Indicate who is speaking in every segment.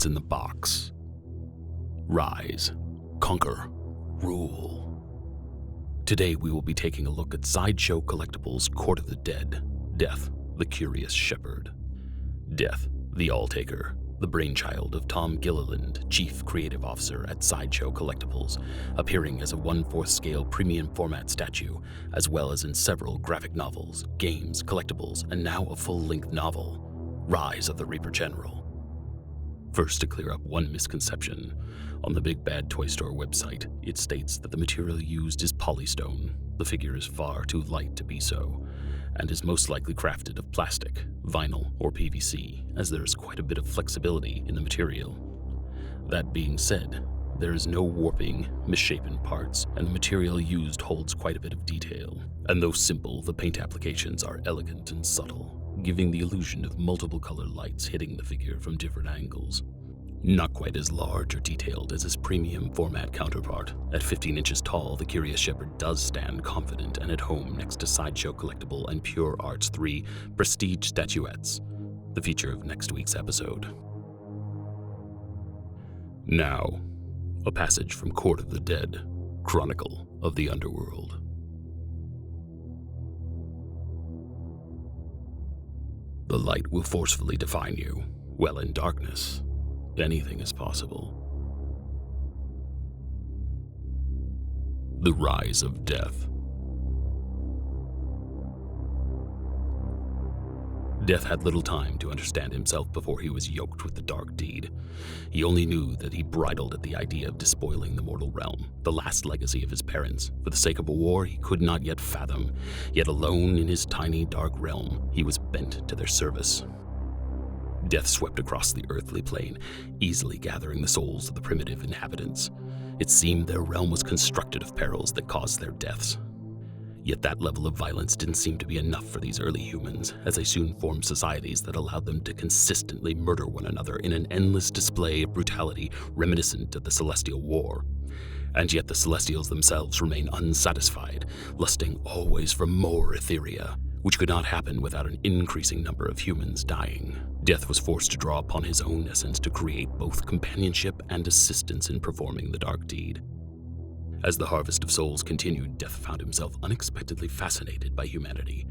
Speaker 1: in the Box. Rise, conquer, rule. Today we will be taking a look at Sideshow Collectibles' Court of the Dead, Death, the Curious Shepherd. Death, the All-Taker, the brainchild of Tom Gilliland, Chief Creative Officer at Sideshow Collectibles, appearing as a 1/4 scale premium format statue, as well as in several graphic novels, games, collectibles, and now a full-length novel, Rise of the Reaper General. First, to clear up one misconception, on the Big Bad Toy Store website, it states that the material used is polystone. The figure is far too light to be so, and is most likely crafted of plastic, vinyl, or PVC, as there is quite a bit of flexibility in the material. That being said, there is no warping, misshapen parts, and the material used holds quite a bit of detail. And though simple, the paint applications are elegant and subtle, giving the illusion of multiple color lights hitting the figure from different angles. Not quite as large or detailed as his premium format counterpart. At 15 inches tall, the Curious Shepherd does stand confident and at home next to Sideshow Collectible and Pure Art's 3 prestige statuettes, the feature of next week's episode. Now, a passage from Court of the Dead, Chronicle of the Underworld. The light will forcefully define you, while in darkness, anything is possible. The Rise of Death. Death had little time to understand himself before he was yoked with the dark deed. He only knew that he bridled at the idea of despoiling the mortal realm, the last legacy of his parents, for the sake of a war he could not yet fathom. Yet alone in his tiny dark realm, he was bent to their service. Death swept across the earthly plane, easily gathering the souls of the primitive inhabitants. It seemed their realm was constructed of perils that caused their deaths. Yet that level of violence didn't seem to be enough for these early humans, as they soon formed societies that allowed them to consistently murder one another in an endless display of brutality reminiscent of the Celestial War. And yet the Celestials themselves remain unsatisfied, lusting always for more Etheria, which could not happen without an increasing number of humans dying. Death was forced to draw upon his own essence to create both companionship and assistance in performing the dark deed. As the harvest of souls continued, Death found himself unexpectedly fascinated by humanity.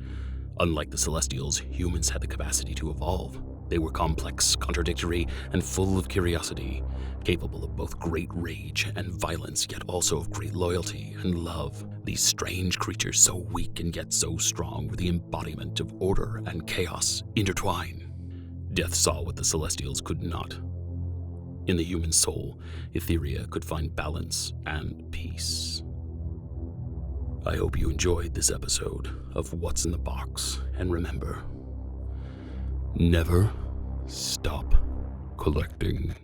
Speaker 1: Unlike the Celestials, humans had the capacity to evolve. They were complex, contradictory, and full of curiosity, capable of both great rage and violence, yet also of great loyalty and love. These strange creatures, so weak and yet so strong, were the embodiment of order and chaos intertwined. Death saw what the Celestials could not. In the human soul, Etheria could find balance and peace. I hope you enjoyed this episode of What's in the Box, and remember, never stop collecting.